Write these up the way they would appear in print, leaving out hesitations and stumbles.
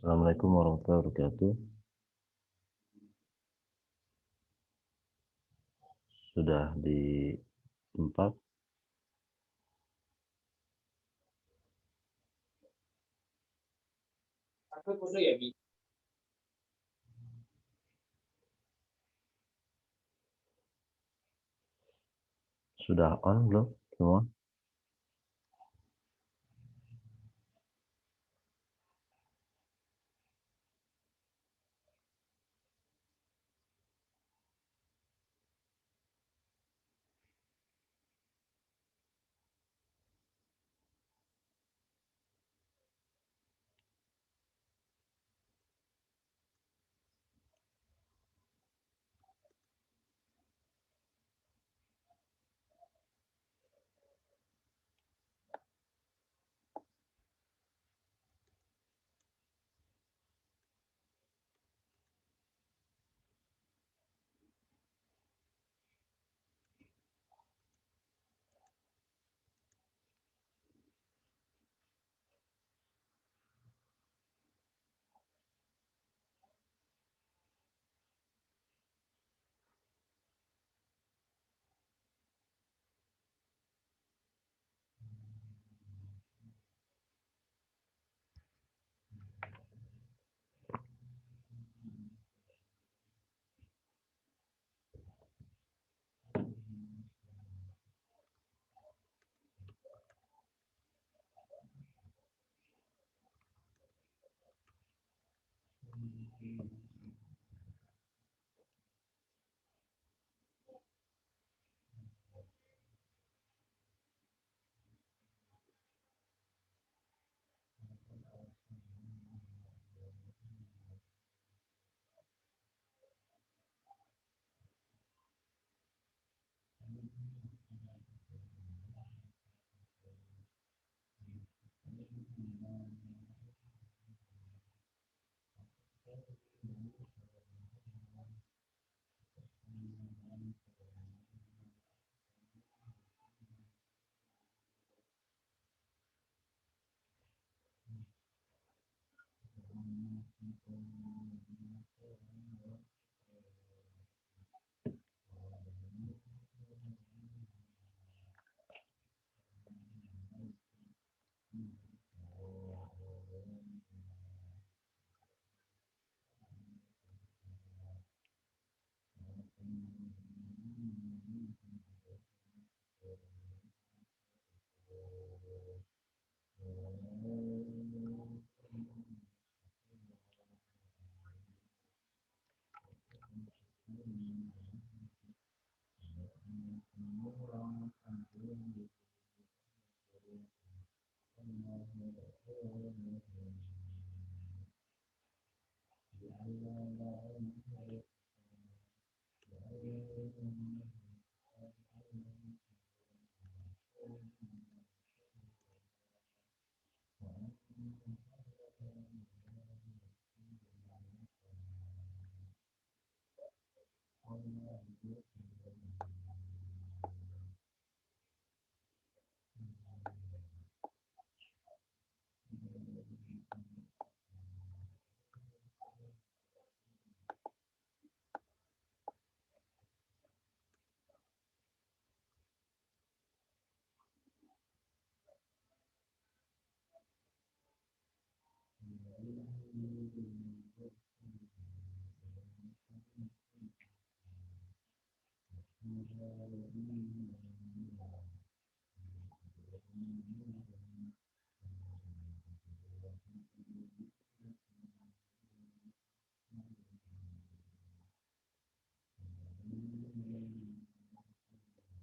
Assalamualaikum warahmatullahi wabarakatuh. Sudah di tempat. Sudah on belum semua?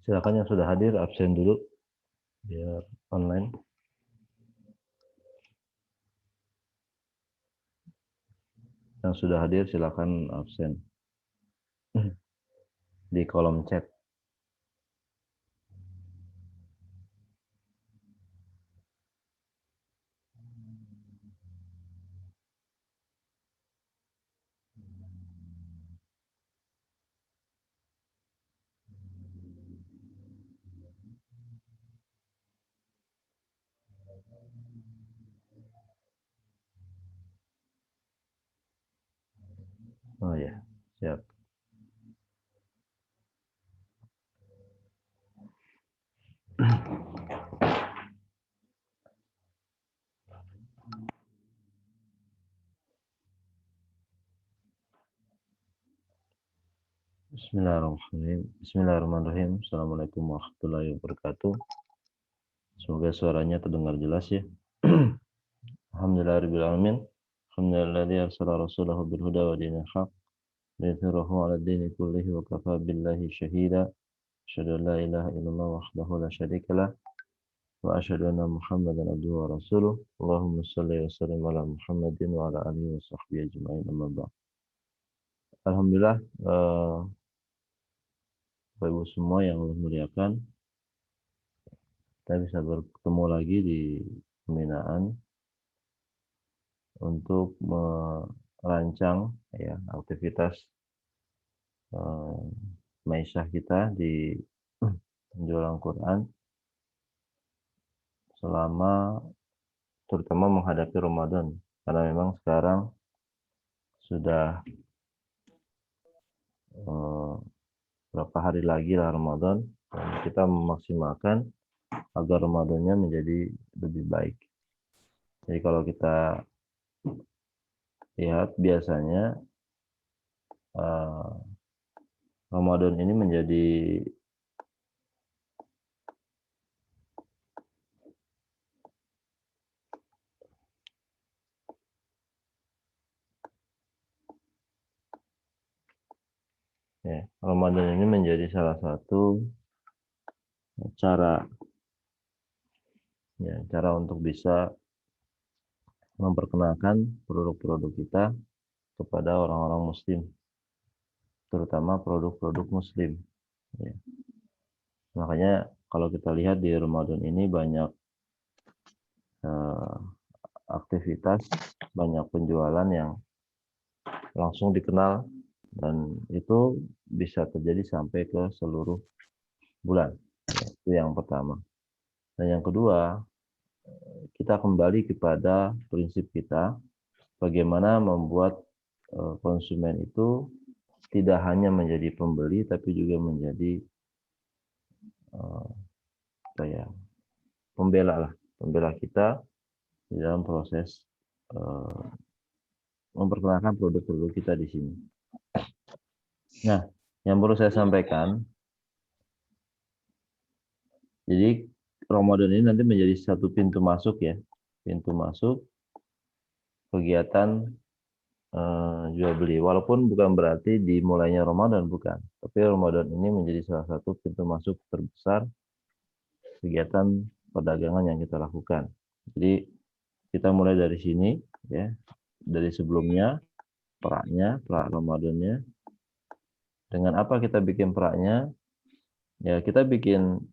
Silakan yang sudah hadir absen dulu biar online. Yang sudah hadir silakan absen di kolom chat. Oh ya, siap. Bismillahirrahmanirrahim. Bismillahirrahmanirrahim. Assalamualaikum warahmatullahi wabarakatuh. Semoga suaranya terdengar jelas ya. Alhamdulillahirabbil alamin. Alhamdulilladzi arsala rasulahu bil huda wa dinil haq liyudhhirahu 'ala ad-dini kullihi wa kafaa billahi shahida. Asyhadu an la ilaha illallah wahdahu la syarikalah wa asyhadu anna Muhammadan abduhu wa rasuluh. Allahumma shalli wa sallim ala Muhammadin wa ala alihi wa sahbihi ajma'in amma ba'd. Alhamdulillah, Bapak Ibu semua yang Allah muliakan, kita bisa bertemu lagi di pembinaan untuk merancang ya aktivitas maisyah kita di penjualan Quran selama terutama menghadapi Ramadan, karena memang sekarang sudah berapa hari lagi lah Ramadan, dan kita memaksimalkan agar Ramadannya menjadi lebih baik. Jadi kalau kita lihat biasanya Ramadan ini menjadi Ya, Ramadan ini menjadi salah satu cara untuk bisa memperkenalkan produk-produk kita kepada orang-orang Muslim, terutama produk-produk Muslim. Ya. Makanya kalau kita lihat di Ramadan ini banyak aktivitas, banyak penjualan yang langsung dikenal, dan itu bisa terjadi sampai ke seluruh bulan. Ya, itu yang pertama. Dan yang kedua, kita kembali kepada prinsip kita, bagaimana membuat konsumen itu tidak hanya menjadi pembeli, tapi juga menjadi pembela kita di dalam proses memperkenalkan produk-produk kita di sini. Nah, yang perlu saya sampaikan, jadi Ramadan ini nanti menjadi satu pintu masuk ya, pintu masuk kegiatan jual beli. Walaupun bukan berarti dimulainya Ramadan, bukan. Tapi Ramadan ini menjadi salah satu pintu masuk terbesar kegiatan perdagangan yang kita lakukan. Jadi kita mulai dari sini ya, dari sebelumnya perak Ramadannya. Dengan apa kita bikin peraknya? Ya kita bikin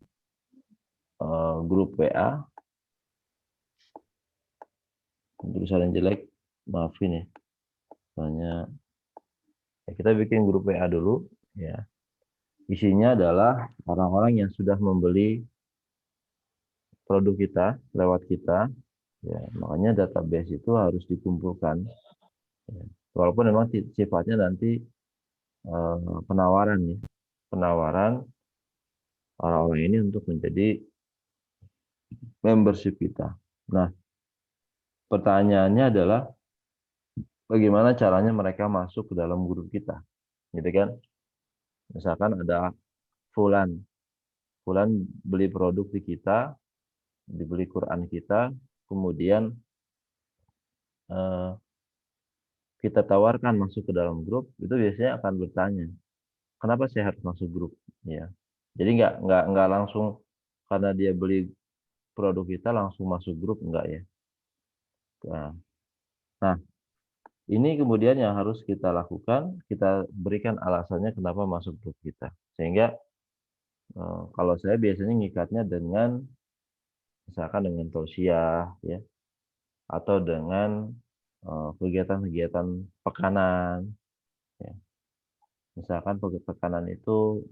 grup WA. Tulisan yang jelek, maafin ya. Soalnya ya, kita bikin grup WA dulu ya. Isinya adalah orang-orang yang sudah membeli produk kita lewat kita. Ya, makanya database itu harus dikumpulkan. Ya. Walaupun memang sifatnya nanti penawaran ya. Penawaran orang-orang ini untuk menjadi membership kita. Nah, pertanyaannya adalah bagaimana caranya mereka masuk ke dalam grup kita, gitu kan? Misalkan ada Fulan beli produk di kita, dibeli Quran kita, kemudian kita tawarkan masuk ke dalam grup, itu biasanya akan bertanya, kenapa saya harus masuk grup? Ya, jadi nggak langsung karena dia beli produk kita langsung masuk grup, enggak ya. Nah, ini kemudian yang harus kita lakukan, kita berikan alasannya kenapa masuk grup kita. Sehingga kalau saya biasanya ngikatnya dengan, misalkan dengan tausiah, ya, atau dengan kegiatan-kegiatan pekanan. Ya. Misalkan pekanan itu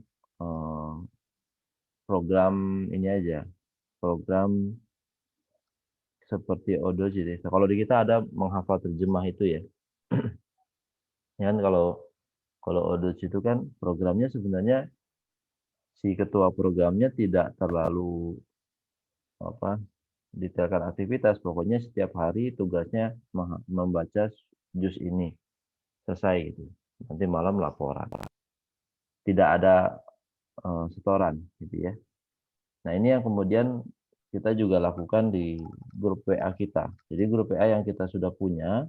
program ini aja, program seperti Odo jadi. Kalau di kita ada menghafal terjemah itu ya. Ya kan kalau Odo itu kan programnya sebenarnya si ketua programnya tidak terlalu detailkan aktivitas, pokoknya setiap hari tugasnya membaca juz ini selesai gitu, nanti malam laporan, tidak ada setoran gitu ya. Nah ini yang kemudian kita juga lakukan di grup WA kita. Jadi grup WA yang kita sudah punya,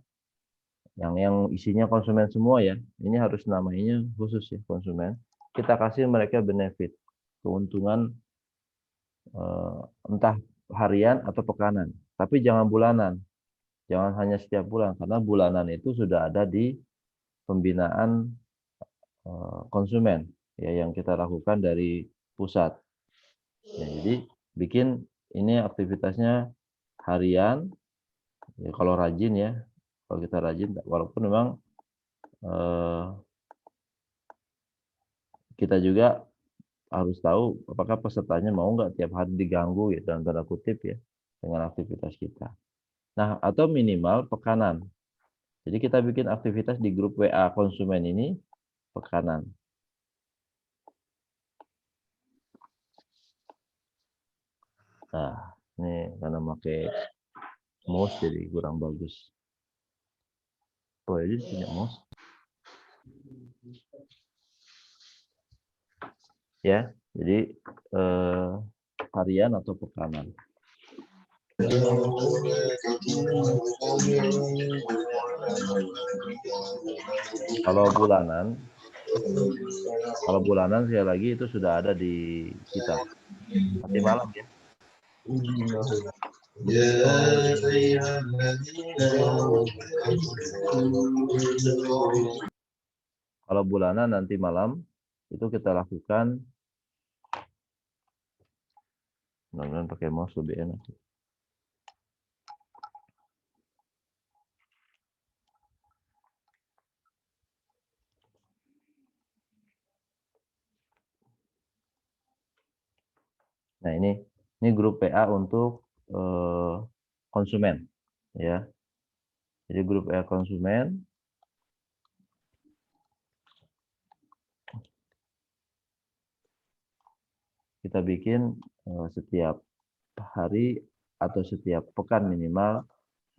yang isinya konsumen semua ya, ini harus namanya khusus ya konsumen, kita kasih mereka benefit, keuntungan entah harian atau pekanan, tapi jangan bulanan, jangan hanya setiap bulan, karena bulanan itu sudah ada di pembinaan konsumen ya yang kita lakukan dari pusat. Ya, jadi bikin ini aktivitasnya harian ya, kalau rajin ya, kalau kita rajin, walaupun memang kita juga harus tahu apakah pesertanya mau nggak tiap hari diganggu ya, dalam tanda kutip ya, dengan aktivitas kita. Nah, atau minimal pekanan. Jadi kita bikin aktivitas di grup WA konsumen ini pekanan. Nah, ini karena pakai mouse jadi kurang bagus. Oh, jadi punya mouse. Ya, jadi harian atau pekanan. Kalau bulanan Kalau bulanan sekali lagi itu sudah ada di kita. Nanti malam ya. Kalau bulanan nanti malam itu kita lakukan. Mudah-mudahan pakai mouse lebih enak. Nah ini grup PA untuk konsumen ya. Jadi grup PA konsumen kita bikin setiap hari atau setiap pekan minimal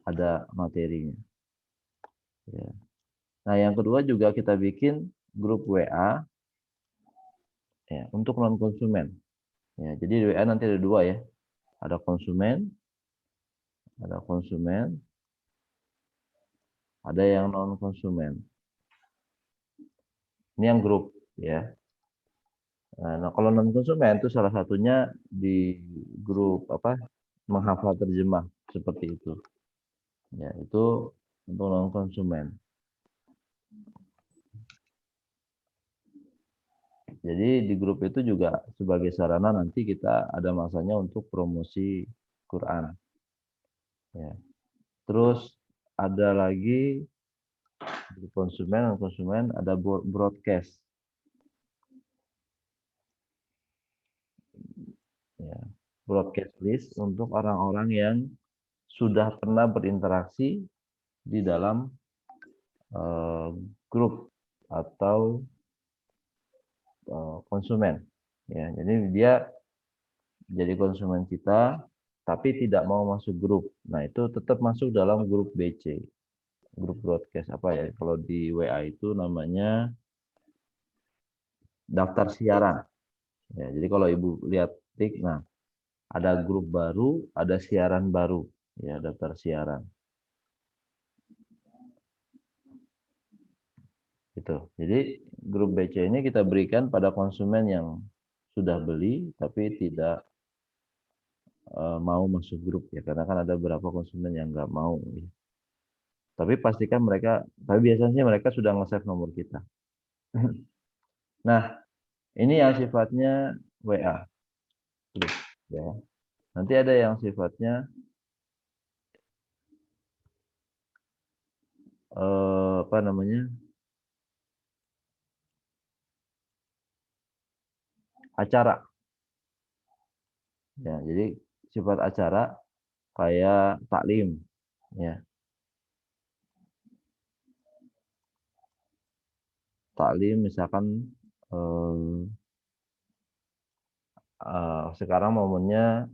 ada materinya. Ya. Nah yang kedua juga kita bikin grup WA ya, untuk non konsumen. Ya, jadi WA nanti ada dua ya. Ada konsumen, ada yang non konsumen. Ini yang grup ya. Nah, kalau non konsumen itu salah satunya di grup apa menghafal terjemah seperti itu. Ya, itu untuk non konsumen. Jadi di grup itu juga sebagai sarana nanti kita ada masanya untuk promosi Quran. Ya. Terus ada lagi grup konsumen, non konsumen ada broadcast. Ya. Broadcast list untuk orang-orang yang sudah pernah berinteraksi di dalam grup atau konsumen. Ya, jadi dia jadi konsumen kita, tapi tidak mau masuk grup. Nah itu tetap masuk dalam grup BC, grup broadcast apa ya? Kalau di WA itu namanya daftar siaran. Ya, jadi kalau ibu lihat tik, nah ada grup baru, ada siaran baru, ya daftar siaran. Gitu. Jadi grup BC ini kita berikan pada konsumen yang sudah beli tapi tidak mau masuk grup ya, karena kan ada beberapa konsumen yang nggak mau. Ya. Tapi pastikan mereka, tapi biasanya mereka sudah nge-save nomor kita. Nah, ini yang sifatnya WA. Ya. Nanti ada yang sifatnya apa namanya? Acara. Ya, jadi sifat acara kayak taklim, ya. Taklim misalkan sekarang momennya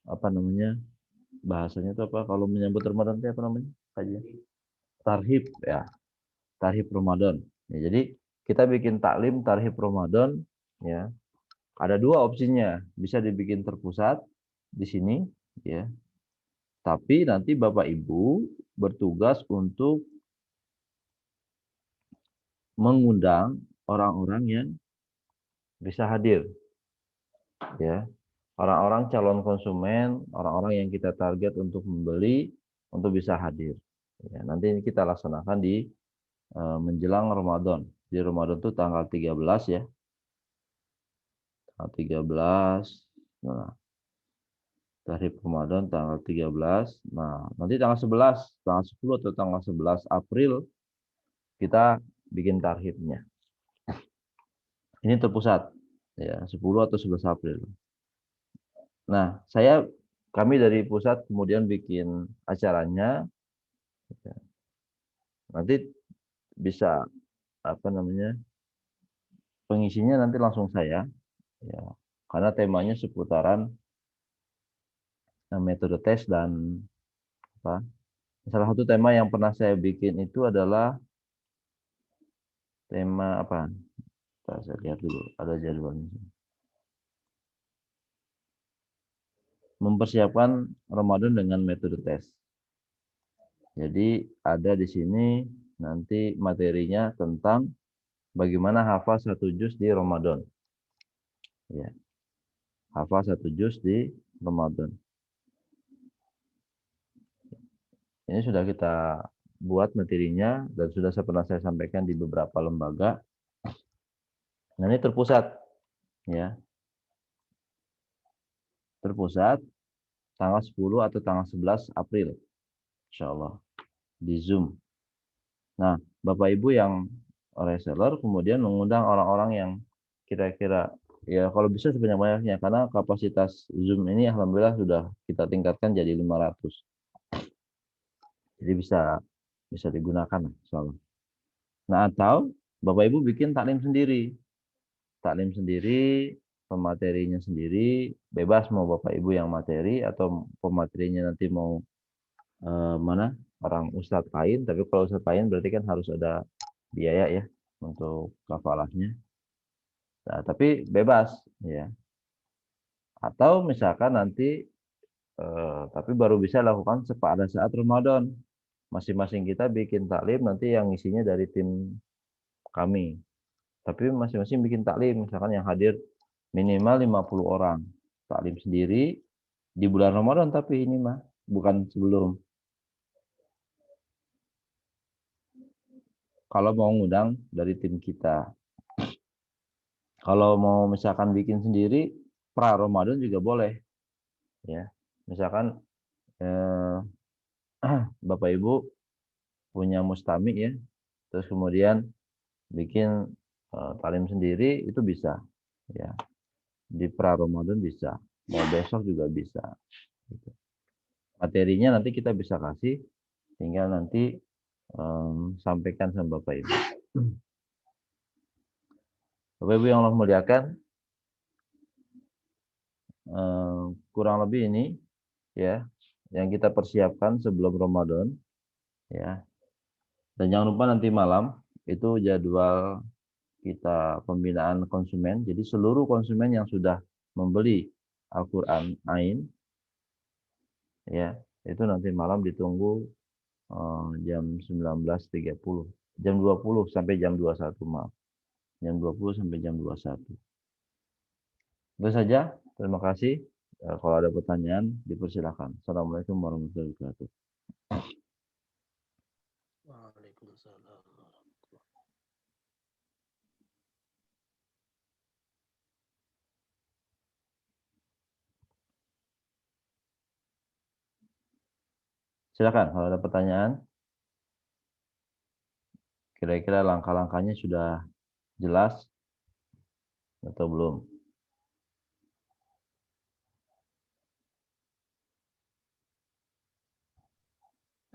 apa namanya? Bahasanya itu apa? Kalau menyambut Ramadan itu apa namanya? Kajian. Tarhib ya. Tarhib Ramadan. Ya, jadi kita bikin taklim tarhib Ramadan ya. Ada dua opsinya, bisa dibikin terpusat di sini ya. Tapi nanti Bapak Ibu bertugas untuk mengundang orang-orang yang bisa hadir ya. Orang-orang calon konsumen, orang-orang yang kita target untuk membeli untuk bisa hadir. Ya, nanti ini kita laksanakan di menjelang Ramadan. Di Ramadan itu tanggal 13 ya. Tanggal 13. Nah, Tarhib Ramadan tanggal 13. Nah, nanti tanggal 11, tanggal 10 atau tanggal 11 April kita bikin tarhibnya. Ini terpusat ya, 10 atau 11 April. Nah, kami dari pusat kemudian bikin acaranya. Nanti bisa apa namanya? Pengisinya nanti langsung saya ya. Karena temanya seputaran metode tes dan apa? Salah satu tema yang pernah saya bikin itu adalah tema apa? Saya lihat dulu, ada jadwalnya. Mempersiapkan Ramadan dengan metode tes. Jadi ada di sini nanti materinya tentang bagaimana hafal 1 juz di Ramadan. Ya, hafal 1 juz di Ramadan. Ini sudah kita buat materinya dan sudah pernah saya sampaikan di beberapa lembaga. Nah, ini terpusat, ya, terpusat tanggal 10 atau tanggal 11 April, insya Allah, di Zoom. Nah, Bapak Ibu yang reseller kemudian mengundang orang-orang yang kira-kira, ya kalau bisa sebanyak-banyaknya, karena kapasitas Zoom ini alhamdulillah sudah kita tingkatkan jadi 500. Jadi bisa digunakan, insya Allah. Nah, atau Bapak Ibu bikin taklim sendiri. Taklim sendiri, pematerinya sendiri, bebas mau Bapak Ibu yang materi atau pematerinya nanti mau mana orang ustadz lain, tapi kalau ustadz lain berarti kan harus ada biaya ya untuk kafalahnya. Nah, tapi bebas ya. Atau misalkan nanti tapi baru bisa lakukan pada saat Ramadan. Masing-masing kita bikin taklim nanti yang isinya dari tim kami. Tapi masing-masing bikin taklim, misalkan yang hadir minimal 50 orang. Taklim sendiri di bulan Ramadan, tapi ini mah bukan sebelum. Kalau mau ngundang dari tim kita. Kalau mau misalkan bikin sendiri pra Ramadan juga boleh. Ya. Misalkan Bapak Ibu punya mustami ya. Terus kemudian bikin taklim sendiri itu bisa. Ya. Di pra Ramadan bisa. Mau besok juga bisa. Gitu. Materinya nanti kita bisa kasih, tinggal nanti sampaikan sama Bapak Ibu. Bapak Ibu yang Allah muliakan, kurang lebih ini ya yang kita persiapkan sebelum Ramadan ya. Dan jangan lupa nanti malam itu jadwal kita pembinaan konsumen. Jadi seluruh konsumen yang sudah membeli Al-Qur'an Ain ya, itu nanti malam ditunggu jam 19.30, jam 20 sampai jam 21, maaf. Jam 20 sampai jam 21. Itu saja. Terima kasih. Kalau ada pertanyaan, dipersilakan. Assalamualaikum warahmatullahi wabarakatuh. Waalaikumsalam. Silakan kalau ada pertanyaan. Kira-kira langkah-langkahnya sudah jelas atau belum?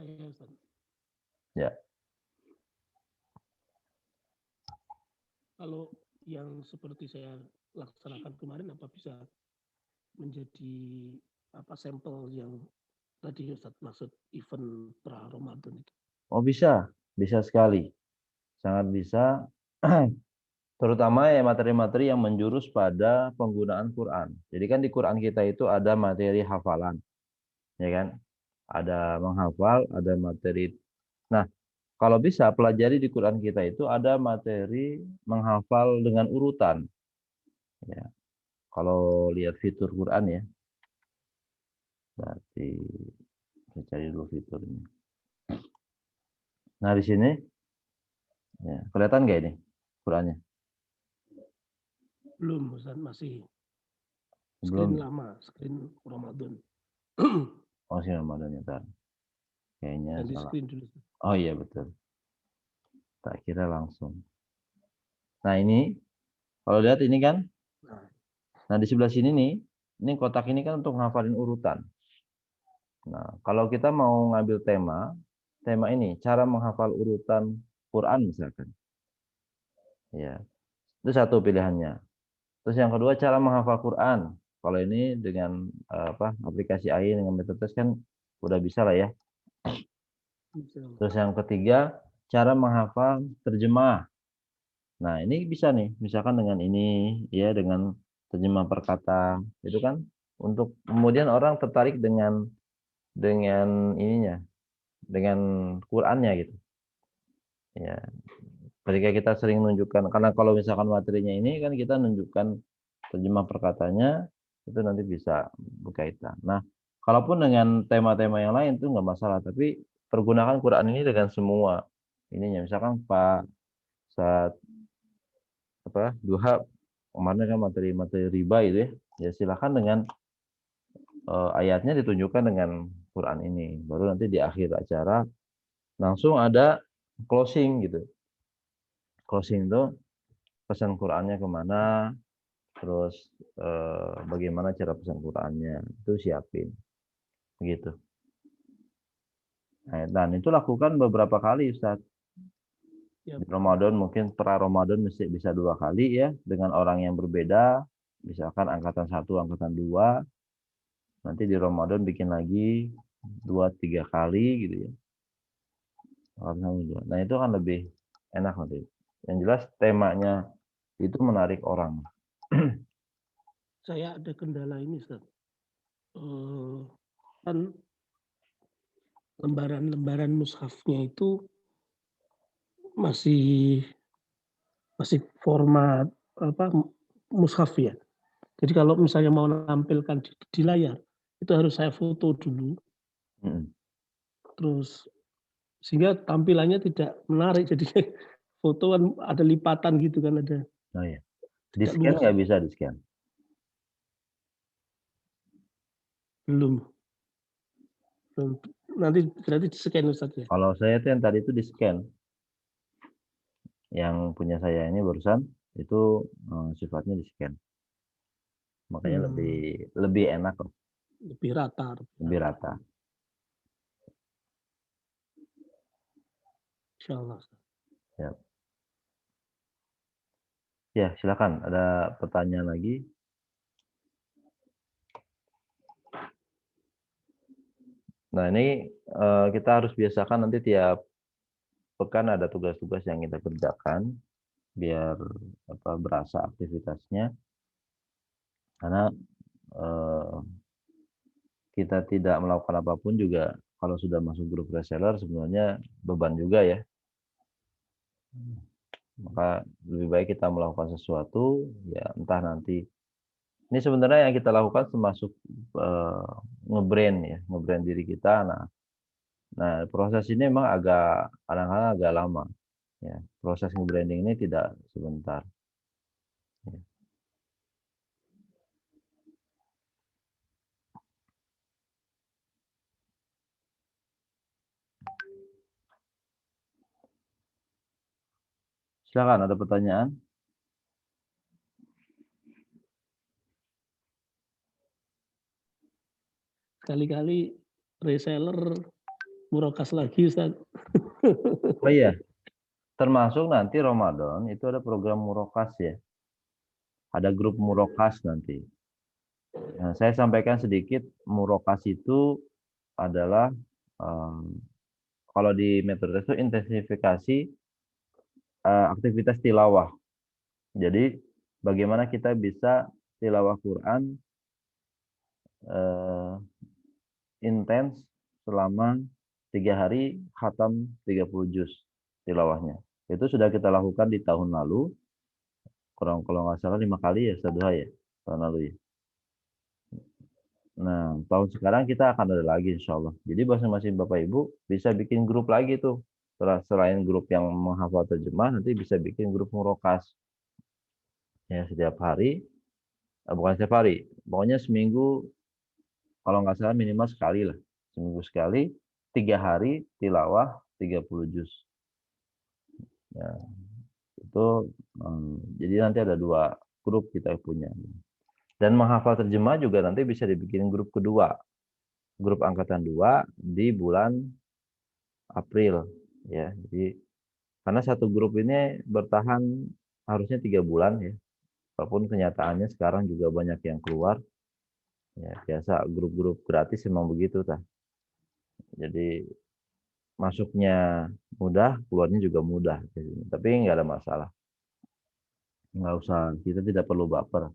Ya, Ustaz. Ya. Kalau yang seperti saya laksanakan kemarin, apa bisa menjadi sampel yang tadi Ustaz maksud event pra Ramadan itu? Oh bisa, bisa sekali. Sangat bisa. Terutama ya materi-materi yang menjurus pada penggunaan Quran. Jadi kan di Quran kita itu ada materi hafalan, ya kan? Ada menghafal, ada materi. Nah, kalau bisa pelajari di Quran kita itu ada materi menghafal dengan urutan. Ya, kalau lihat fitur Quran ya, berarti saya cari dulu fiturnya. Nah di sini, ya, kelihatan nggak ini Qurannya? Belum, Ustaz, masih screen Belum. lama, screen Ramadan. Oh sih Ramadan ya, ntar. Kayaknya Yang di salah. screen dulu. Oh iya betul. Tak kira langsung. Nah ini, kalau lihat ini kan, Nah, nah di sebelah sini nih, ini kotak ini kan untuk ngafalin urutan. Nah kalau kita mau ngambil tema ini, cara menghafal urutan Quran misalkan. Ya, itu satu pilihannya. Terus yang kedua cara menghafal Quran. Kalau ini dengan aplikasi AI dengan metode tes kan udah bisa lah ya. bisa. Terus yang ketiga cara menghafal terjemah. Nah ini bisa nih, misalkan dengan ini ya dengan terjemah perkata itu kan untuk kemudian orang tertarik dengan ininya, dengan Qurannya gitu. Ya, Ketika kita sering menunjukkan, karena kalau misalkan materinya ini kan kita menunjukkan terjemah perkatanya, itu nanti bisa berkaitan. Nah, kalaupun dengan tema-tema yang lain itu nggak masalah, tapi pergunakan Quran ini dengan semua ininya. Misalkan Pak saat apa duha kemarin kan materi-materi riba itu ya, ya silakan dengan ayatnya ditunjukkan dengan Quran ini. Baru nanti di akhir acara langsung ada closing gitu. Closing itu pesan Qurannya kemana, terus bagaimana cara pesan Qurannya, itu siapin. Begitu. Nah, dan itu lakukan beberapa kali Ustaz. Ya, Di Ramadan mungkin pra Ramadan mesti bisa 2 kali ya, dengan orang yang berbeda, misalkan angkatan 1, angkatan 2, nanti di Ramadan bikin lagi 2-3 kali gitu ya. Nah itu kan lebih enak nanti. Yang jelas temanya itu menarik orang. saya ada kendala ini, Ustaz. Kan lembaran-lembaran mushafnya itu masih masih format apa mushaf ya. Jadi kalau misalnya mau menampilkan di layar itu harus saya foto dulu, Mm. terus sehingga tampilannya tidak menarik. Jadi foto kan ada lipatan gitu kan, ada Oh ya. Di tidak scan luas. nggak bisa di scan. Belum, belum. Nanti berarti di-scan Ustaz ya? Kalau saya tuh yang tadi itu di scan, yang punya saya ini barusan itu sifatnya di scan, makanya lebih Hmm, lebih enak loh, lebih rata, lebih rata. insyaallah. Ya, ya silakan. Ada pertanyaan lagi? Nah ini kita harus biasakan nanti tiap pekan ada tugas-tugas yang kita kerjakan biar apa berasa aktivitasnya, karena eh, kita tidak melakukan apapun juga kalau sudah masuk grup reseller sebenarnya beban juga ya. Maka lebih baik kita melakukan sesuatu ya, entah nanti ini sebenarnya yang kita lakukan termasuk eh, nge-brand ya, nge-brand diri kita. Nah proses ini memang agak kadang-kadang agak lama ya. Proses nge-branding ini tidak sebentar. Ya. Silakan ada pertanyaan. Sekali-kali reseller murokas lagi Ustaz. Oh iya, termasuk nanti Ramadan itu ada program Murokas ya. Ada grup Murokas nanti. Nah, saya sampaikan sedikit, Murokas itu adalah kalau di metode itu intensifikasi aktivitas tilawah. Jadi bagaimana kita bisa tilawah Quran eh, intens selama 3 hari, khatam 30 juz tilawahnya. Itu sudah kita lakukan di tahun lalu, kurang kalau nggak salah 5 kali ya, Ustadz ya, tahun lalu ya. Nah, tahun sekarang kita akan ada lagi insya Allah. Jadi masing-masing Bapak Ibu bisa bikin grup lagi tuh. Selain grup yang menghafal terjemah, nanti bisa bikin grup murokas. Ya, setiap hari, bukan setiap hari, pokoknya seminggu, kalau nggak salah minimal sekali lah. Seminggu sekali, 3 hari, tilawah, 30 juz. Ya, itu, jadi nanti ada 2 grup kita punya. Dan menghafal terjemah juga nanti bisa dibikin grup kedua. Grup angkatan 2 di bulan April ya. Jadi karena satu grup ini bertahan harusnya 3 bulan ya. Walaupun kenyataannya sekarang juga banyak yang keluar. Ya, biasa grup-grup gratis memang begitu tah. Jadi masuknya mudah, keluarnya juga mudah. Tapi nggak ada masalah. Nggak usah, kita tidak perlu baper.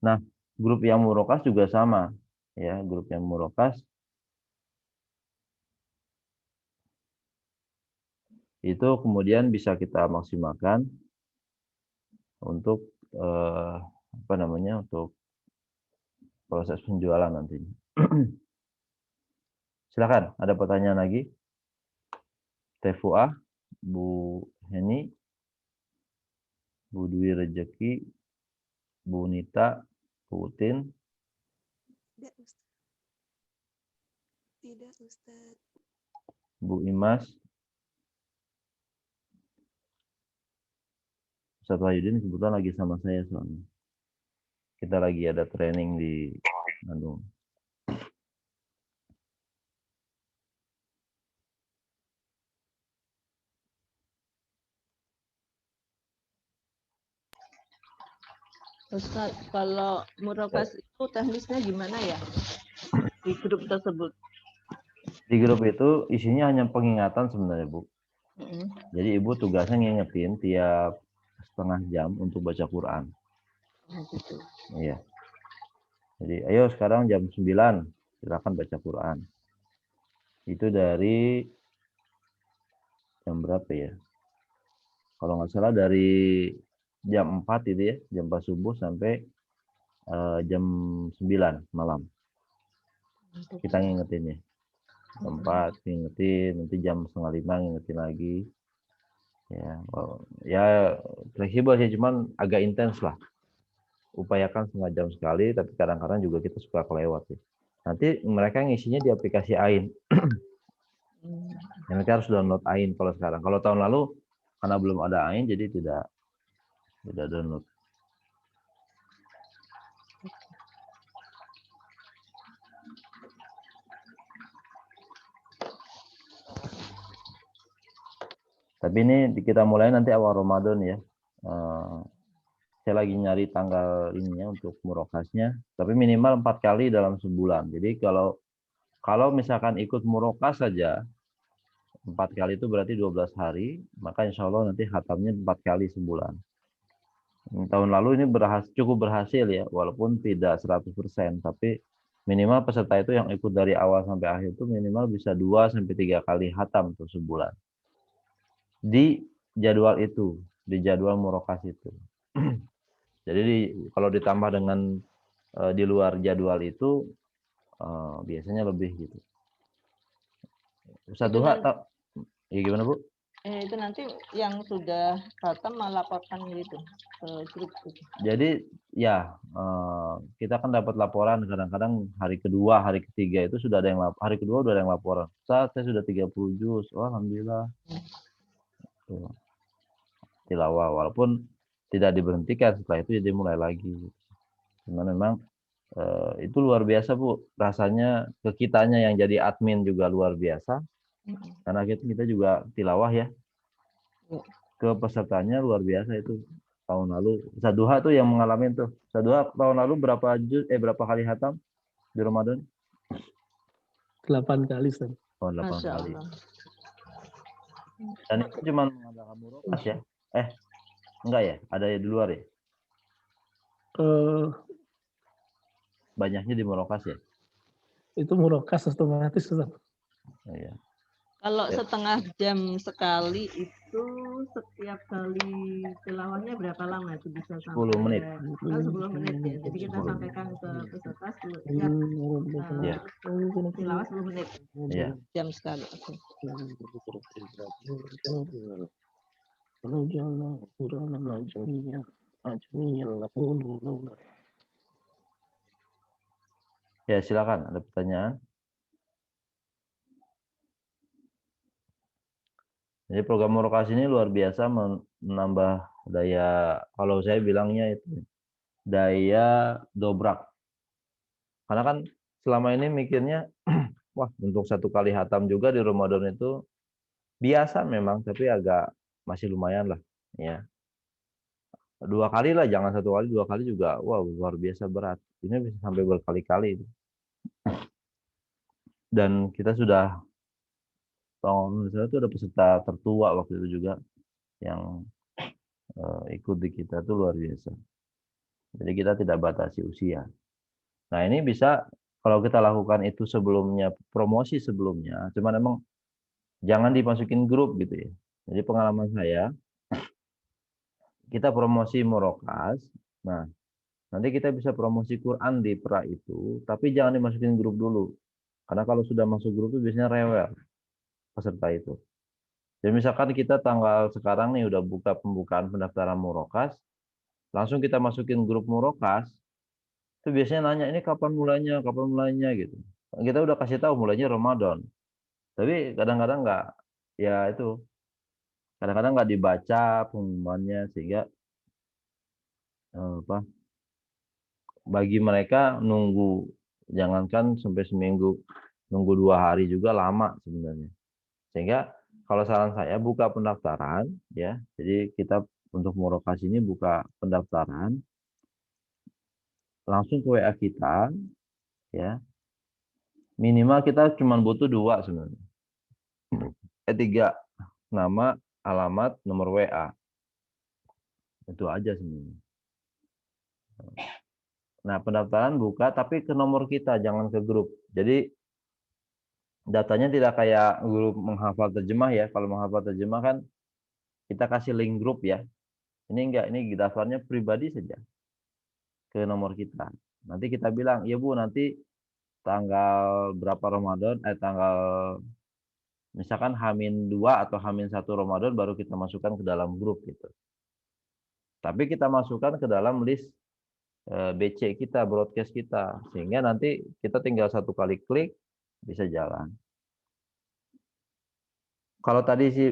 Nah, grup yang murokas juga sama. Ya, grup yang murokas itu kemudian bisa kita maksimalkan untuk untuk proses penjualan nantinya. Silakan, ada pertanyaan lagi? Tefua, Bu Heni, Bu Dwi Rejeki, Bu Nita, Bu Utin. Tidak, Ustaz. Tidak, Ustaz. Bu Imas, Ustaz Wahyudin kebetulan lagi sama saya soalnya. Kita lagi ada training di Bandung. Ustaz, kalau murokas itu teknisnya gimana ya di grup tersebut? Di grup itu isinya hanya pengingatan sebenarnya, Bu. Jadi Ibu tugasnya ngingetin tiap setengah jam untuk baca Quran. Gitu. Iya. Jadi ayo sekarang jam 9, silakan baca Quran. Itu dari jam berapa ya? Kalau nggak salah dari jam 4 itu ya, jam 4 subuh sampai jam 9 malam. Kita ngingetinnya. Jam 4 ngingetin, nanti jam 4:30 ngingetin lagi. Ya fleksibel sih, cuman agak intens lah. Upayakan setengah jam sekali, tapi kadang-kadang juga kita suka kelewat sih. Nanti mereka ngisinya di aplikasi AIN. Mereka harus download AIN kalau sekarang. Kalau tahun lalu karena belum ada AIN jadi tidak download. Tapi ini kita mulai nanti awal Ramadan ya. Saya lagi nyari tanggal ininya untuk murokasnya. Tapi minimal 4 kali dalam sebulan. Jadi kalau misalkan ikut murokas saja 4 kali itu berarti 12 hari. Maka insya Allah nanti khatamnya 4 kali sebulan. Tahun lalu ini cukup berhasil ya. Walaupun tidak 100%. Tapi minimal peserta itu yang ikut dari awal sampai akhir itu minimal bisa 2-3 kali khatam tuh sebulan. Di jadwal itu, di jadwal murokas itu. Jadi kalau ditambah dengan di luar jadwal itu biasanya lebih gitu. Ustaz Duha, ya gimana Bu? Itu nanti yang sudah khatam melaporkan gitu ke grup itu. Jadi ya kita kan dapat laporan kadang-kadang hari kedua, hari ketiga itu sudah ada yang hari kedua udah ada yang laporan. Ustaz, saya sudah 30 juz. Oh, alhamdulillah. Tilawah walaupun tidak diberhentikan, setelah itu jadi mulai lagi. Cuman memang itu luar biasa Bu, rasanya ke kitanya yang jadi admin juga luar biasa, karena kita juga tilawah ya, ke pesertanya luar biasa itu. Tahun lalu Ustaz Duha tuh yang mengalami tuh. Ustaz Duha tahun lalu berapa kali khatam di Ramadan? 8 kali, Ustaz. Oh, 8 Masya kali. Allah. Dan itu cuma mengadakan murokas ya? Enggak ya? Ada di luar ya? Banyaknya di murokas ya? Itu murokas otomatis, Ustaz. Iya. Kalau setengah jam sekali itu setiap kali tilawahnya berapa lama itu bisa sampai 10 menit. 10 menit ya. Jadi kita 10. sampaikan ke peserta setiap tilawah 10 menit. Iya. Jam sekali. Oke. Ya, silakan. Ada pertanyaan? Jadi program murokas ini luar biasa menambah daya, kalau saya bilangnya itu daya dobrak. Karena kan selama ini mikirnya, wah untuk 1 kali hatam juga di Ramadan itu biasa memang, tapi agak masih lumayan lah. Ya. 2 kali lah, jangan 1 kali, 2 kali juga, wah luar biasa berat. Ini bisa sampai berkali-kali. Dan kita sudah, tahun misalnya itu ada peserta tertua waktu itu juga yang ikut di kita itu luar biasa. Jadi kita tidak batasi usia. Nah ini bisa kalau kita lakukan itu sebelumnya, promosi sebelumnya, cuman emang jangan dimasukin grup gitu ya. Jadi pengalaman saya, kita promosi Murokas. Nah, nanti kita bisa promosi Quran di pra itu, tapi jangan dimasukin grup dulu. Karena kalau sudah masuk grup itu biasanya rewel peserta itu. Jadi misalkan kita tanggal sekarang nih udah buka pembukaan pendaftaran Murokas, langsung kita masukin grup Murokas, itu biasanya nanya ini kapan mulainya gitu. Kita udah kasih tahu mulainya Ramadan. Tapi kadang-kadang nggak, ya itu, kadang-kadang nggak dibaca pengumumannya sehingga apa? Bagi mereka nunggu, jangankan sampai seminggu, nunggu 2 hari juga lama sebenarnya. Sehingga kalau saran saya buka pendaftaran, ya. Jadi kita untuk Murokas ini buka pendaftaran, langsung ke WA kita, ya. Minimal kita cuma butuh 2 sebenarnya. 3, nama, alamat, nomor WA. Itu aja sebenarnya. Nah, pendaftaran buka tapi ke nomor kita, jangan ke grup. Jadi datanya tidak kayak grup menghafal terjemah ya. Kalau menghafal terjemah kan kita kasih link grup ya. Ini enggak, ini daftarnya pribadi saja ke nomor kita. Nanti kita bilang, "Ya Bu, nanti tanggal berapa Ramadan, tanggal misalkan H-2 atau H-1 Ramadan baru kita masukkan ke dalam grup gitu." Tapi kita masukkan ke dalam list BC kita, broadcast kita, sehingga nanti kita tinggal 1 kali klik bisa jalan. Kalau tadi sih,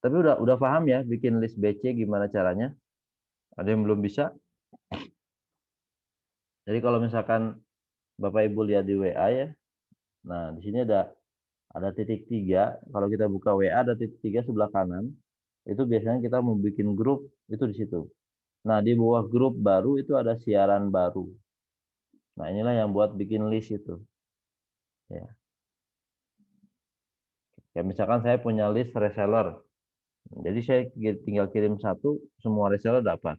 tapi udah paham ya bikin list BC gimana caranya? Ada yang belum bisa? Jadi kalau misalkan Bapak Ibu lihat di WA ya, nah di sini ada titik 3. Kalau kita buka WA ada titik 3 sebelah kanan. Itu biasanya kita mau bikin grup itu di situ. Nah di bawah grup baru itu ada siaran baru. Nah inilah yang buat bikin list itu. Ya. Ya misalkan saya punya list reseller. Jadi saya tinggal kirim 1, semua reseller dapat.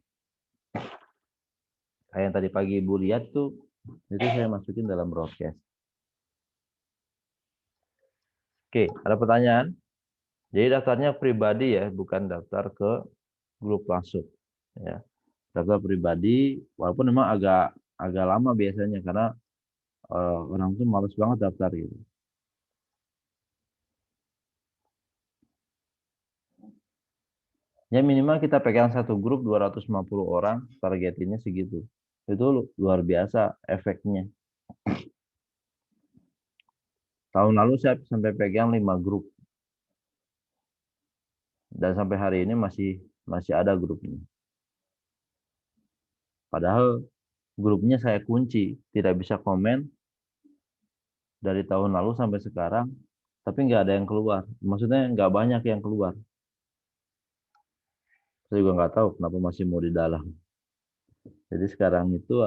Kayak yang tadi pagi Ibu lihat tuh, itu saya masukin dalam broadcast. Oke, ada pertanyaan? Jadi daftarnya pribadi ya, bukan daftar ke grup masuk. Ya, daftar pribadi, walaupun memang agak lama biasanya karena orang tuh males banget daftar gitu. Ya minimal kita pegang satu grup 250 orang, targetinnya segitu. Itu luar biasa efeknya. Tahun lalu saya sampai pegang 5 grup. Dan sampai hari ini masih ada grupnya. Padahal grupnya saya kunci, tidak bisa komen dari tahun lalu sampai sekarang, tapi nggak ada yang keluar. Maksudnya nggak banyak yang keluar. Saya juga nggak tahu kenapa masih mau di dalam. Jadi sekarang itu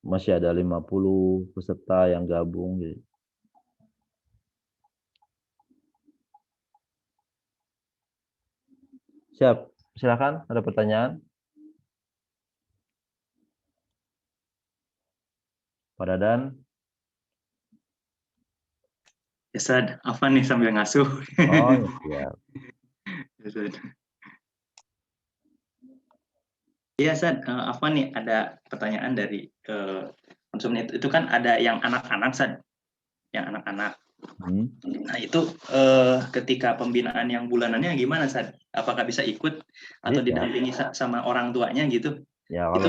masih ada 50 peserta yang gabung. Gitu. Siap, silakan. Ada pertanyaan? Pak Dadan? Ya, Sad, apa nih sambil ngasuh? Oh, ya. Iya, Sad, apa nih ada pertanyaan dari konsumen itu kan ada yang anak-anak, Sad, yang anak-anak. Nah itu ketika pembinaan yang bulanannya gimana, Sad? Apakah bisa ikut atau didampingi sama orang tuanya gitu? Ya, itu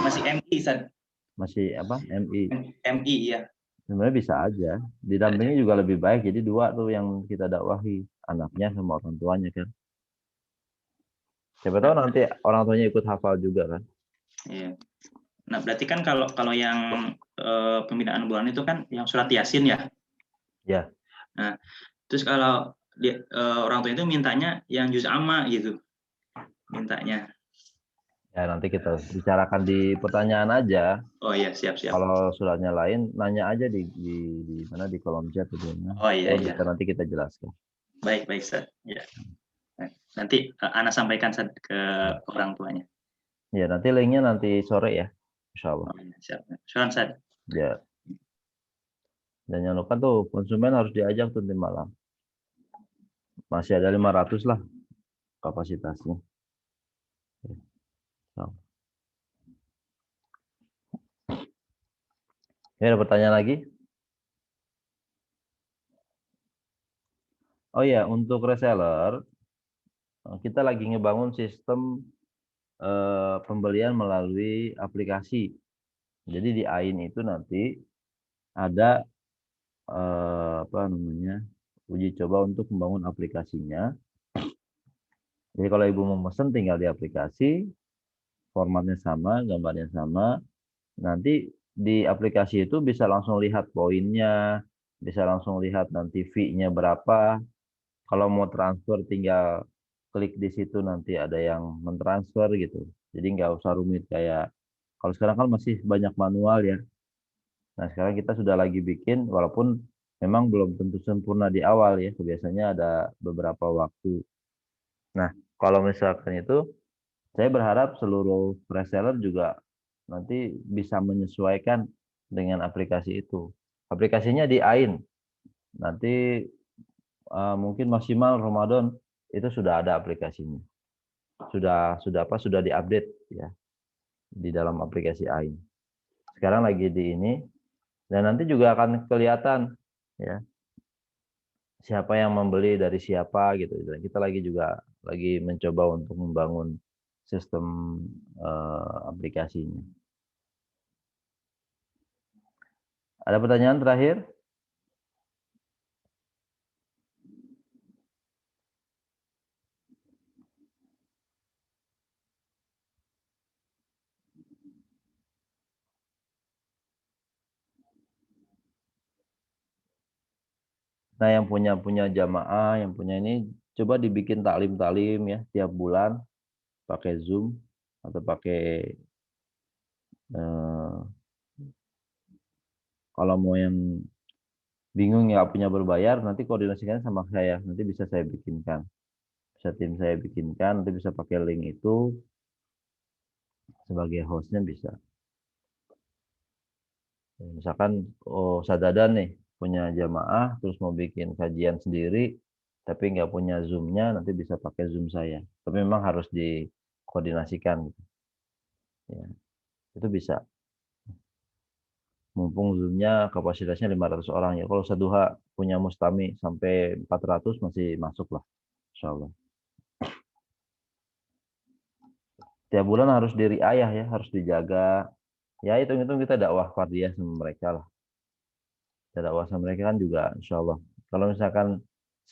masih MI, Sad. Masih apa? MI. MI ya. Sebenarnya bisa aja. Didampingi juga lebih baik. Jadi 2 tuh yang kita dakwahi, anaknya sama orang tuanya kan. Siapa tahu nanti orang tuanya ikut hafal juga kan. Iya. Nah berarti kan kalau yang pembinaan bulan itu kan yang surat Yasin ya. Ya. Nah terus kalau orang tua itu mintanya yang juz amma gitu, mintanya. Ya nanti kita bicarakan di pertanyaan aja. Oh iya siap. Kalau suratnya lain, nanya aja di mana di kolom chat itu. Oh iya. Nanti kita jelaskan. Baik Ustaz. Ya. Nanti Ana sampaikan ke orang tuanya. Ya nanti linknya nanti sore ya, insya Allah. Oh, iya, siap. Syukur Ustaz. Ya. Dan jangan lupa tuh konsumen harus diajak tuh di malam. Masih ada 500 lah kapasitasnya. Ini ada pertanyaan lagi? Oh ya, untuk reseller, kita lagi ngebangun sistem pembelian melalui aplikasi. Jadi di AIN itu nanti ada uji coba untuk membangun aplikasinya. Jadi kalau ibu mau pesen tinggal di aplikasi, formatnya sama, gambarnya sama. Nanti di aplikasi itu bisa langsung lihat poinnya, bisa langsung lihat nanti fee-nya berapa. Kalau mau transfer tinggal klik di situ, nanti ada yang mentransfer gitu. Jadi nggak usah rumit kayak kalau sekarang kan masih banyak manual ya. Nah sekarang kita sudah lagi bikin, walaupun memang belum tentu sempurna di awal ya. Biasanya ada beberapa waktu. Nah kalau misalkan itu, saya berharap seluruh reseller juga nanti bisa menyesuaikan dengan aplikasi itu. Aplikasinya di AIN. Nanti mungkin maksimal Ramadan itu sudah ada aplikasinya. Sudah diupdate ya di dalam aplikasi AIN. Sekarang lagi di ini dan nanti juga akan kelihatan ya siapa yang membeli dari siapa gitu. Dan kita lagi mencoba untuk membangun sistem aplikasinya. Ada pertanyaan terakhir? Nah, yang punya jamaah, yang punya ini coba dibikin taklim-taklim ya tiap bulan pakai Zoom atau pakai kalau mau yang bingung nggak punya berbayar, nanti koordinasikan sama saya, nanti bisa saya bikinkan, bisa tim saya bikinkan, nanti bisa pakai link itu sebagai hostnya bisa. Misalkan Sadadan nih punya jamaah, terus mau bikin kajian sendiri, tapi nggak punya Zoom-nya, nanti bisa pakai Zoom saya. Tapi memang harus dikoordinasikan. Gitu. Ya, itu bisa. Mumpung Zoom-nya kapasitasnya 500 orang ya. Kalau Saduha punya Mustami sampai 400 masih masuk lah. Insya Allah. Tiap bulan harus diriayah ya, harus dijaga. Ya hitung-hitung kita dakwah fardiyah sama mereka lah. Kita dakwah sama mereka kan juga insya Allah. Kalau misalkan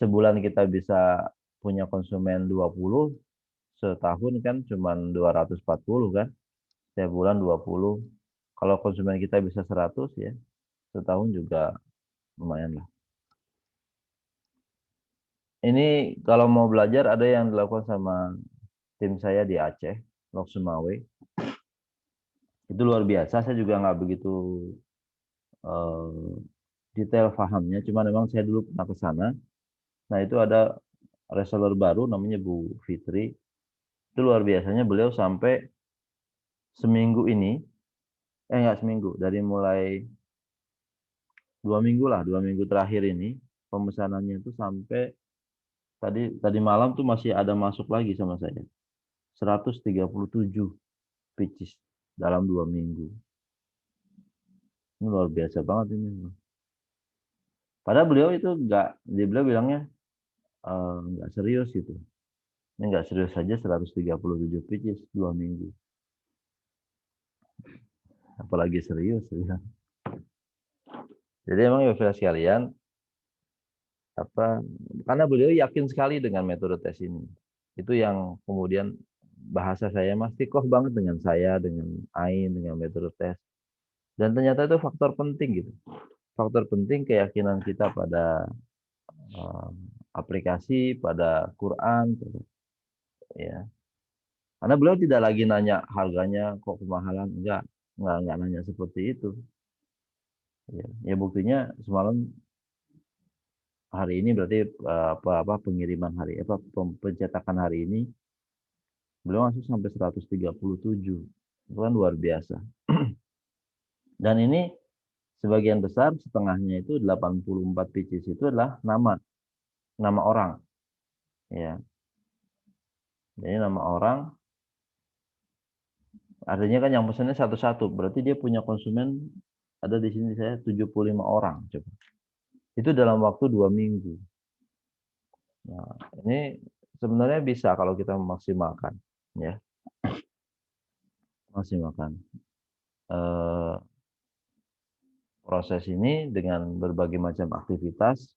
sebulan kita bisa punya konsumen 20, setahun kan cuma 240 kan. Setiap bulan 20. Kalau konsumen kita bisa 100 ya, setahun juga lumayan lah. Ini kalau mau belajar ada yang dilakukan sama tim saya di Aceh, Lok Sumawe. Itu luar biasa, saya juga nggak begitu detail pahamnya, cuma memang saya dulu pernah ke sana. Nah itu ada reseller baru namanya Bu Fitri. Itu luar biasanya beliau sampai seminggu ini, nggak seminggu, dari mulai 2 minggu lah, 2 minggu terakhir ini, pemesanannya itu sampai tadi malam tuh masih ada masuk lagi sama saya. 137 pieces dalam 2 minggu. Ini luar biasa banget ini. Padahal beliau itu beliau bilangnya nggak serius gitu. Ini nggak serius saja 137 pieces 2 minggu. Apalagi serius. Ya. Jadi emang ya sekalian, karena beliau yakin sekali dengan metode tes ini. Itu yang kemudian bahasa saya masih koh banget dengan saya, dengan AIN, dengan metode tes. Dan ternyata itu faktor penting gitu. Faktor penting keyakinan kita pada aplikasi, pada Quran, ya. Karena beliau tidak lagi nanya harganya kok kemahalan, enggak nanya seperti itu. Ya buktinya semalam hari ini berarti pengiriman pencetakan hari ini beliau masuk sampai 137. Itu kan luar biasa. Dan ini sebagian besar setengahnya itu 84 pieces itu adalah nama orang. Ya. Jadi nama orang artinya kan yang pesannya satu-satu, berarti dia punya konsumen ada di sini saya 75 orang coba. Itu dalam waktu 2 minggu. Nah, ini sebenarnya bisa kalau kita memaksimalkan, ya. Maksimalkan. Proses ini dengan berbagai macam aktivitas.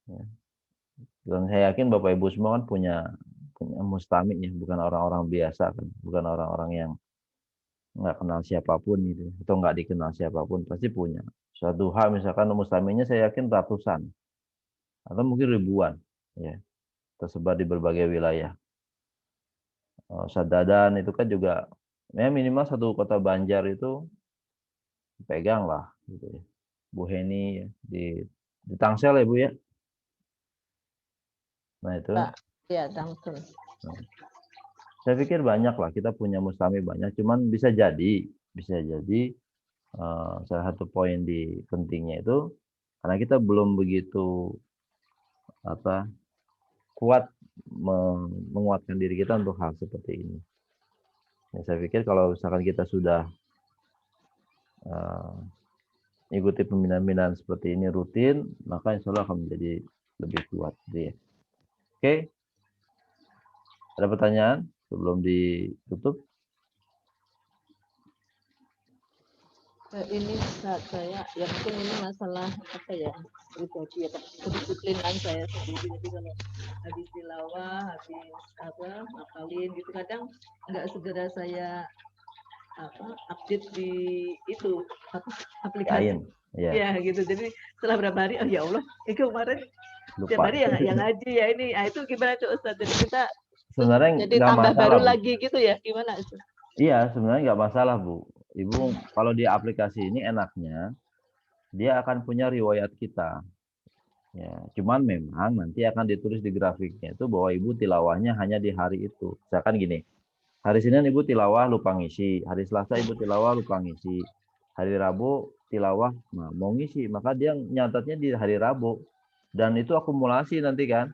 Ya. Dan saya yakin Bapak Ibu semua kan punya mustami ya, bukan orang-orang biasa kan, bukan orang-orang yang nggak kenal siapapun gitu, atau nggak dikenal siapapun, pasti punya. Suatu hal misalkan mustaminya saya yakin ratusan atau mungkin ribuan, ya, tersebar di berbagai wilayah. Sadadan itu kan juga, ya minimal satu kota Banjar itu pegang lah, gitu ya. Bu Heni ya, di Tangsel ya Bu ya. Nah itu. Ya, Tangsel. Nah, saya pikir banyak lah, kita punya mustami banyak, cuman bisa jadi salah satu poin di pentingnya itu karena kita belum begitu kuat menguatkan diri kita untuk hal seperti ini. Ya, saya pikir kalau misalkan kita sudah ikuti pembinaan-pembinaan seperti ini rutin, maka insya Allah akan menjadi lebih kuat. Gitu ya. Oke, ada pertanyaan sebelum ditutup? Ini saya ya mungkin ini masalah apa ya pribadi ya kedisiplinan saya sendiri. Jadi kalau habis tilawah, habis ngapalin gitu kadang nggak segera saya update di itu aplikasi. Ya gitu. Jadi setelah berapa hari, oh ya Allah, kemarin tiap hari yang ngaji ya ini. Nah, itu gimana tuh Ustaz? Jadi kita sebenarnya jadi tambah baru lagi gitu ya, gimana itu? Iya, sebenarnya nggak masalah Bu. Ibu kalau di aplikasi ini enaknya dia akan punya riwayat kita. Ya, cuman memang nanti akan ditulis di grafiknya itu bahwa Ibu tilawahnya hanya di hari itu. Misalkan gini, hari Senin Ibu tilawah lupa ngisi, hari Selasa Ibu tilawah lupa ngisi, hari Rabu tilawah mau ngisi, maka dia nyatatnya di hari Rabu. Dan itu akumulasi nanti kan.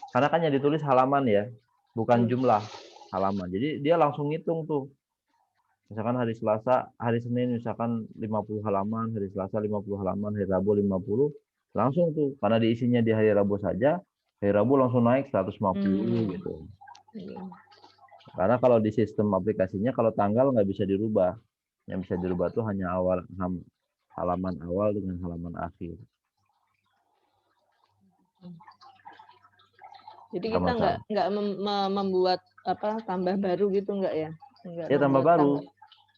Karena kan yang ditulis halaman ya, bukan jumlah halaman. Jadi dia langsung ngitung tuh. Misalkan hari Selasa, hari Senin misalkan 50 halaman, hari Selasa 50 halaman, hari Rabu 50, langsung tuh. Karena diisinya di hari Rabu saja, hari Rabu langsung naik 150 gitu. Karena kalau di sistem aplikasinya, kalau tanggal nggak bisa dirubah. Yang bisa dirubah tuh hanya halaman awal dengan halaman akhir. Jadi kita nggak membuat tambah baru gitu nggak ya? Ya tambah baru.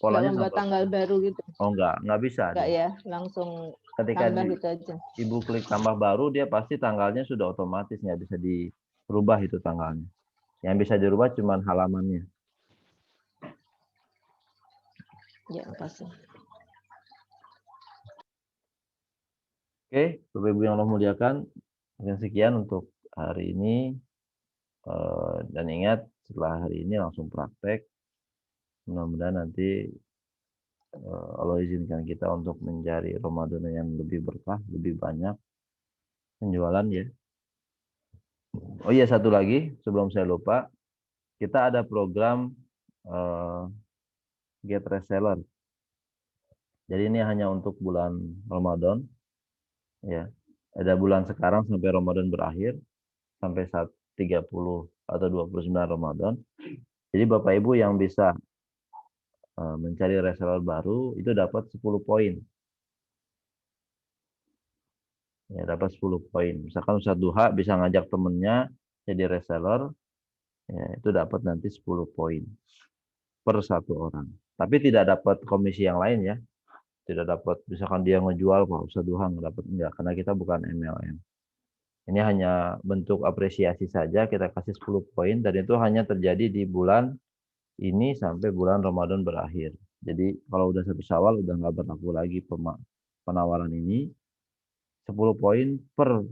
Polanya membuat tanggal baru gitu. Oh nggak bisa. Nggak ya, langsung ketika tambah gitu aja. Ibu klik tambah baru, dia pasti tanggalnya sudah otomatis, nggak bisa dirubah itu tanggalnya. Yang bisa dirubah cuma halamannya. Ya pasti. Oke, Bapak Ibu yang Allah muliakan, sekian untuk hari ini. Dan ingat setelah hari ini langsung praktek. Mudah-mudahan nanti Allah izinkan kita untuk mencari Ramadan yang lebih berkah, lebih banyak penjualan ya. Oh iya, satu lagi sebelum saya lupa, kita ada program Get Reseller. Jadi ini hanya untuk bulan Ramadan ya. Ada bulan sekarang sampai Ramadan berakhir sampai 30 atau 29 Ramadan. Jadi Bapak Ibu yang bisa mencari reseller baru itu dapat 10 poin. Ya, dapat 10 poin. Misalkan Ustaz Duha bisa ngajak temennya jadi reseller, ya, itu dapat nanti 10 poin per satu orang. Tapi tidak dapat komisi yang lain ya. Tidak dapat, misalkan dia ngejual Pak Ustaz Duha nggak dapat, enggak, karena kita bukan MLM. Ini hanya bentuk apresiasi saja, kita kasih 10 poin dan itu hanya terjadi di bulan ini sampai bulan Ramadan berakhir. Jadi kalau udah 1 Syawal udah nggak berlaku lagi penawaran ini. 10 poin per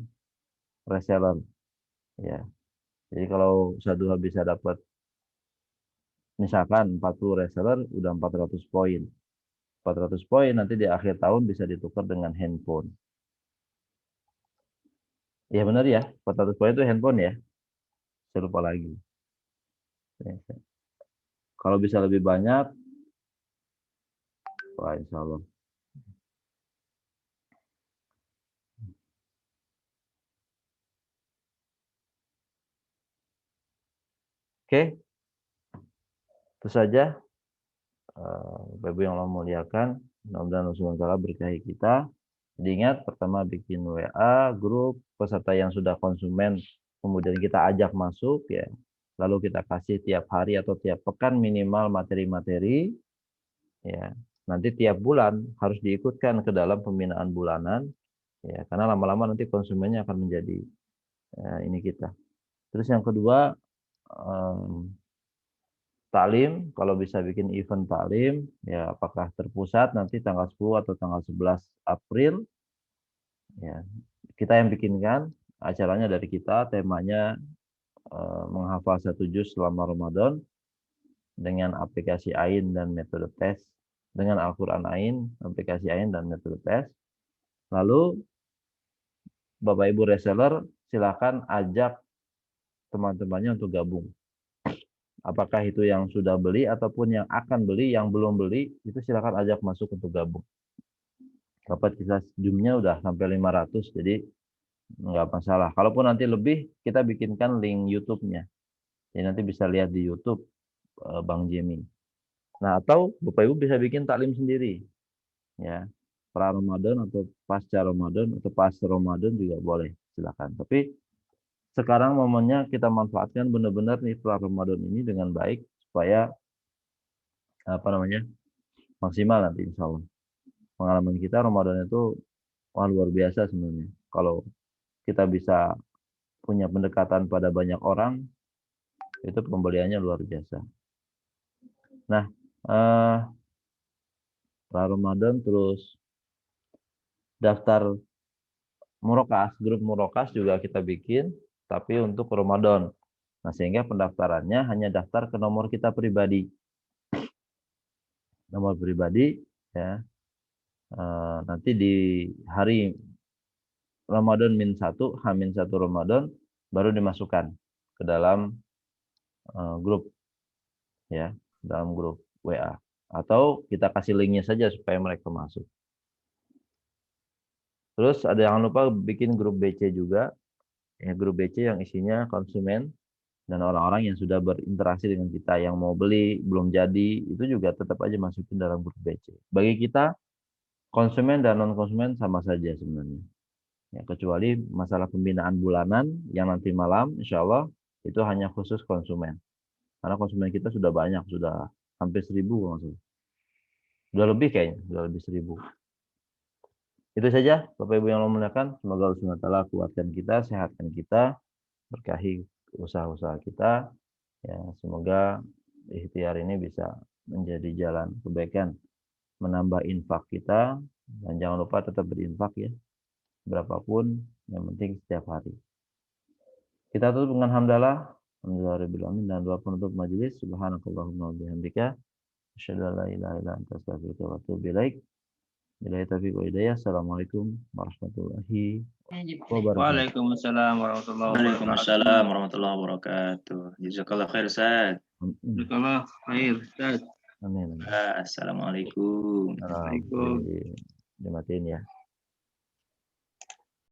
reseller. Ya. Jadi kalau Ustaz Duha bisa dapat misalkan 40 reseller udah 400 poin. 400 poin nanti di akhir tahun bisa ditukar dengan handphone. Ya benar ya, 400 poin itu handphone ya. Saya lupa lagi. Kalau bisa lebih banyak, wah insya Allah. Oke, itu saja. Bapak Ibu yang Allah muliakan, mudah-mudahan Allah Subhanahu wa taala berkahi kita. Jadi ingat, pertama bikin WA, grup, peserta yang sudah konsumen, kemudian kita ajak masuk ya. Lalu kita kasih tiap hari atau tiap pekan minimal materi-materi ya. Nanti tiap bulan harus diikutkan ke dalam pembinaan bulanan ya, karena lama-lama nanti konsumennya akan menjadi ini kita. Terus yang kedua, taklim, kalau bisa bikin event taklim, ya apakah terpusat nanti tanggal 10 atau tanggal 11 April, ya kita yang bikinkan, acaranya dari kita, temanya menghafal 1 juz selama Ramadan, dengan aplikasi AIN dan metode tes, dengan Al-Quran AIN, aplikasi AIN dan metode tes. Lalu, Bapak Ibu reseller, silakan ajak teman-temannya untuk gabung. Apakah itu yang sudah beli ataupun yang akan beli, yang belum beli, itu silakan ajak masuk untuk gabung. Dapat kita jumnya udah sampai 500, jadi nggak masalah. Kalaupun nanti lebih, kita bikinkan link YouTube-nya. Jadi nanti bisa lihat di YouTube Bang Jimmy. Nah, atau Bapak Ibu bisa bikin taklim sendiri. Ya, pra Ramadan atau pasca Ramadan atau pas Ramadan juga boleh, silakan. Tapi sekarang momennya kita manfaatkan benar-benar nih pra Ramadan ini dengan baik supaya maksimal nanti insya Allah. Pengalaman kita Ramadan itu luar biasa sebenarnya. Kalau kita bisa punya pendekatan pada banyak orang, itu pembeliannya luar biasa. Nah, pra Ramadan terus daftar Murokas, grup Murokas juga kita bikin, tapi untuk Ramadan. Nah, sehingga pendaftarannya hanya daftar ke nomor kita pribadi. Nomor pribadi, ya. Nanti di hari Ramadan -1, H-1 Ramadan, baru dimasukkan ke dalam grup, ya, dalam grup WA. Atau kita kasih linknya saja supaya mereka masuk. Terus ada jangan lupa bikin grup BC juga, ya, grup BC yang isinya konsumen dan orang-orang yang sudah berinteraksi dengan kita, yang mau beli belum jadi, itu juga tetap aja masukin dalam grup BC. Bagi kita konsumen dan non konsumen sama saja sebenarnya, ya, kecuali masalah pembinaan bulanan yang nanti malam insya Allah itu hanya khusus konsumen, karena konsumen kita sudah banyak, sudah hampir 1000 maksudnya. Sudah lebih kayaknya, sudah lebih 1000. Itu saja Bapak Ibu yang Allah muliakan. Semoga Allah SWT kuatkan kita, sehatkan kita, berkahi usaha-usaha kita. Ya, semoga ikhtiar ini bisa menjadi jalan kebaikan, menambah infak kita, dan jangan lupa tetap berinfak ya, berapapun, yang penting setiap hari. Kita tutup dengan hamdalah, alhamdulillahirabbil alamin, dan doa penutup majelis. Subhanakallahumma wa bihamdika, asyhadu an la ilaha illa anta, astaghfiruka wa atubu ilaik. Billahi taufiq wal hidayah. Assalamualaikum warahmatullahi wabarakatuh. Waalaikumsalam warahmatullahi wabarakatuh. Jazakallah khair, Ustaz. Jazakallah khair, Ustaz. Amin. Assalamualaikum. Assalamualaikum. Dimatiin ya.